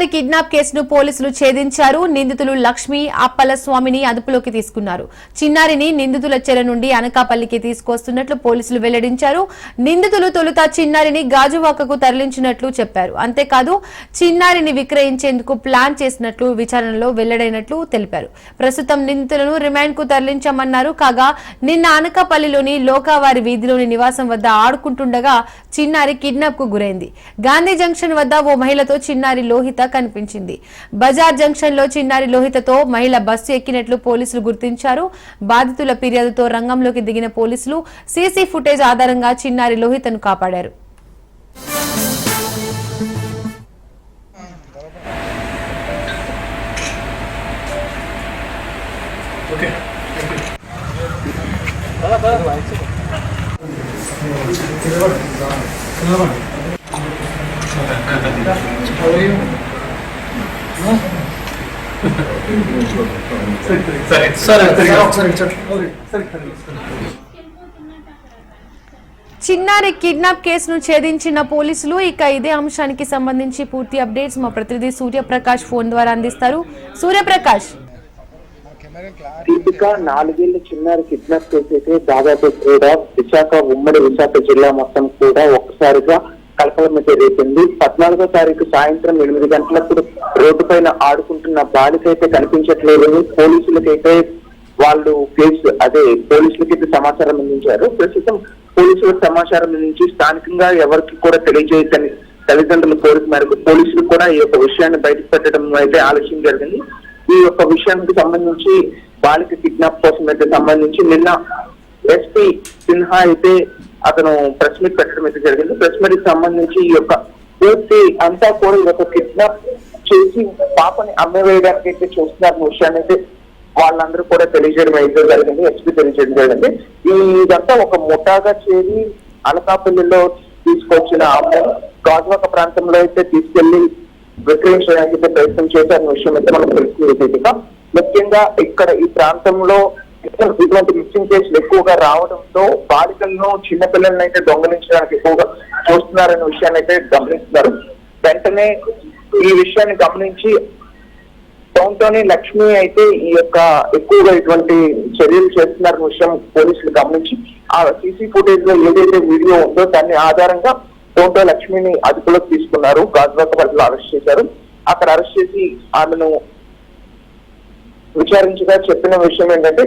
చిన్నారి కిడ్నాప్ కేసును పోలీసులు ఛేదించారు. నిందితులు లక్ష్మి అప్పల స్వామిని అదుపులోకి తీసుకున్నారు. చిన్నారిని నిందితుల చెర నుండి అనకాపల్లికి తీసుకొస్తున్నట్లు పోలీసులు వెల్లడించారు. నిందితులు తొలుత చిన్నారిని గాజువాకకు తరలించినట్లు చెప్పారు. అంతేకాదు చిన్నారిని విక్రయించేందుకు ప్లాన్ చేసినట్లు విచారణలో వెల్లడైనట్లు తెలిపారు. ప్రస్తుతం నిందితులను రిమాండ్ కు తరలించామన్నారు. కాగా నిన్న అనకాపల్లిలోని లోకావారి వీధిలోని నివాసం వద్ద ఆడుకుంటుండగా చిన్నారి కిడ్నాప్ కు గురైంది. గాంధీ జంక్షన్ వద్ద ఓ మహిళతో చిన్నారి లోహిత కనిపించింది. బజార్ జంక్షన్ లో చిన్నారి లోహితతో మహిళ బస్సు ఎక్కినట్లు పోలీసులు గుర్తించారు. బాధితుల ఫిర్యాదుతో రంగంలోకి దిగిన పోలీసులు సీసీ ఫుటేజ్ ఆధారంగా చిన్నారి లోహితను కాపాడారు. చిన్నారి కిడ్నాప్ కేసును ఛేదించిన పోలీసులు ఇక ఇదే అంశానికి సంబంధించి పూర్తి అప్డేట్స్ మా ప్రతినిధి సూర్యప్రకాష్ ఫోన్ ద్వారా అందిస్తారు. సూర్యప్రకాష్, దీపిక 4 ఏళ్ల చిన్నారి కిడ్నాప్ కేసు అయితే దాదాపు కూడా ఉమ్మడి విశాఖ జిల్లా మొత్తం కూడా ఒక్కసారిగా కలకలం రేపింది. 14వ తారీఖు సాయంత్రం 8 గంటలప్పుడు రోడ్డు పైన ఆడుకుంటున్న బాలిక అయితే కనిపించట్లేదు. పోలీసులకైతే వాళ్ళు పోలీసులకైతే సమాచారం అందించారు. ప్రస్తుతం పోలీసులకు సమాచారం అందించి స్థానికంగా ఎవరికి కూడా తెలియజేయని తల్లిదండ్రుల కోరిక మేరకు పోలీసులు కూడా ఈ యొక్క విషయాన్ని బయటకు పెట్టడం అయితే ఆలస్యం జరిగింది. ఈ యొక్క విషయానికి సంబంధించి బాలిక కిడ్నాప్ కోసం అయితే సంబంధించి నిన్న ఎస్పీ సిన్హా అయితే అతను ప్రెస్ మీట్ పెట్టడం అయితే జరిగింది. ప్రెస్ మీట్ సంబంధించి ఈ యొక్క పూర్తి అంతా కూడా ఈ యొక్క కిడ్నాప్ చేసి పాపని అమ్మవేయడానికి అయితే చూస్తున్న విషయాన్ని అయితే వాళ్ళందరూ కూడా తెలియజేయడం అయితే జరిగింది. ఎస్పీ తెలియజేయడం జరిగింది. ఇదంతా ఒక ముఠాగా చేరి అనకాపల్లిలో తీసుకొచ్చిన అమ్మాయి గాజువాక ప్రాంతంలో అయితే తీసుకెళ్లి విక్రయించడానికి అయితే ప్రయత్నం చేశారన్న విషయం అయితే మనకు తెలుస్తుంది. ముఖ్యంగా ఇక్కడ ఈ ప్రాంతంలో ఇటువంటి మిస్సింగ్ కేసులు ఎక్కువగా రావడంతో బాలికలను చిన్నపిల్లలను అయితే దొంగలించడానికి ఎక్కువగా చూస్తున్నారనే విషయాన్ని అయితే గమనిస్తున్నారు. వెంటనే ఈ విషయాన్ని గమనించి టౌన్తోని లక్ష్మి అయితే ఈ యొక్క ఎక్కువగా ఇటువంటి చర్యలు చేస్తున్నారన్న విషయం పోలీసులు గమనించి ఆ సీసీ ఫుటేజ్ లో ఏదైతే వీడియో ఉందో దాన్ని ఆధారంగా టౌన్తో లక్ష్మిని అదుపులోకి తీసుకున్నారు. గాజువాక పరిధిలో అరెస్ట్ చేశారు. అక్కడ అరెస్ట్ చేసి ఆమెను విచారించగా చెప్పిన విషయం ఏంటంటే